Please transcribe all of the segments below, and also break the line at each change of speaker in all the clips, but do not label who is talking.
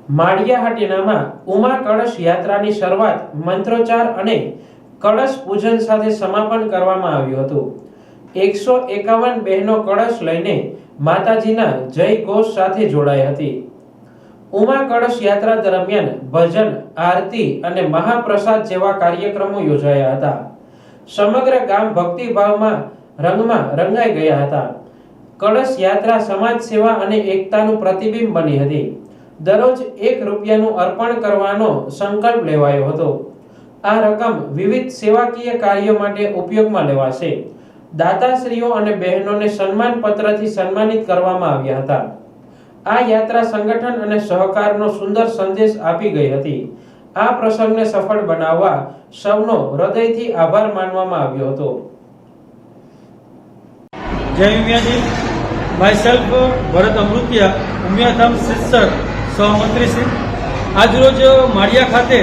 માળિયા હાટીનામાં ઉમા કળશ યાત્રાની શરૂઆત મંત્રોચ્ચાર અને કળશ પૂજન સાથે સમાપન કરવામાં આવ્યું હતું। 151 બહેનો કળશ લઈને માતાજીના જય ઘોષ સાથે જોડાઈ હતી। ઉમા કળશ યાત્રા દરમિયાન ભજન, આરતી અને મહાપ્રસાદ જેવા કાર્યક્રમો યોજાયા હતા। સમગ્ર ગામ ભક્તિભાવમાં રંગમાં રંગાઈ ગયા હતા। કળશ યાત્રા સમાજ સેવા અને એકતાનું પ્રતિબિંબ બની હતી। દરરોજ 1 રૂપિયાનું અર્પણ કરવાનો સંકલ્પ લેવાયો હતો। આ રકમ વિવિધ સેવાકીય કાર્યો માટે ઉપયોગમાં લેવાશે। દાતાશ્રીઓ અને બહેનોને સન્માન પત્રથી સન્માનિત કરવામાં આવ્યા હતા। આ યાત્રા સંગઠન અને સહકારનો સુંદર સંદેશ આપી ગઈ હતી। આ પ્રસંગને સફળ બનાવવા સૌનો હૃદયથી આભાર માનવામાં આવ્યો હતો।
જય ઉમિયાજી, માયસેલ્ફ ભરત અમૃતિયા, ઉમિયાધામ સિસ્ટર સહમંત્રી શ્રી। આજરોજ માળિયા ખાતે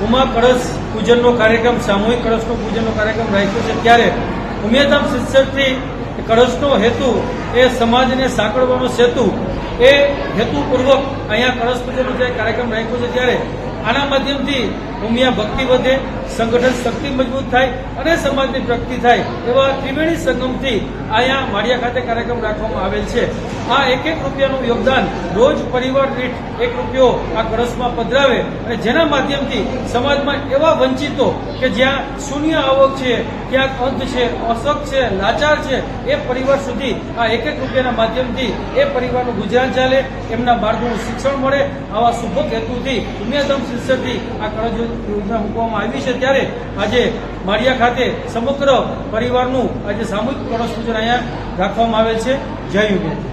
ઉમા કળશ પૂજનનો કાર્યક્રમ, સામૂહિક કળશનો પૂજનનો કાર્યક્રમ રાખ્યો છે। ત્યારે ઉમિયાધામ સિસ્ટરથી કળશનો હેતુ એ સમાજને સાંકળવાનો સેતુ, એ હેતુપૂર્વક અહીંયા કળશ પૂજનનો જે કાર્યક્રમ રાખ્યો છે, ત્યારે આના માધ્યમથી ઉમિયા ભક્તિ વધે, સંગઠન શક્તિ મજબૂત થાય અને સમાજની પ્રગતિ થાય, એવા ત્રિવેણી સંગમથી અહીંયા માળિયા ખાતે કાર્યક્રમ રાખવામાં આવેલ છે। આ 1 રૂપિયાનું યોગદાન રોજ પરિવાર દીઠ 1 રૂપિયો આ કળશમાં પધરાવે અને જેના માધ્યમથી સમાજમાં એવા વંચિતો કે જ્યાં શૂન્ય આવક છે, ક્યાંક અંધ છે, અશક્ત છે, લાચાર છે, એ પરિવાર સુધી આ 1 રૂપિયાના માધ્યમથી એ પરિવારનું ગુજરાન ચાલે, એમના બાળકોનું શિક્ષણ મળે, આવા શુભક હેતુથી ઉમિયાધામ સિસ્ટરથી આ કળશ યોજના મૂકવામાં આવી છે। ત્યારે આજે માળિયા ખાતે સમગ્ર પરિવારનું આજે સામૂહિક કળશ પૂજન અહીંયા રાખવામાં આવેલ છે। જય ઉમિયા।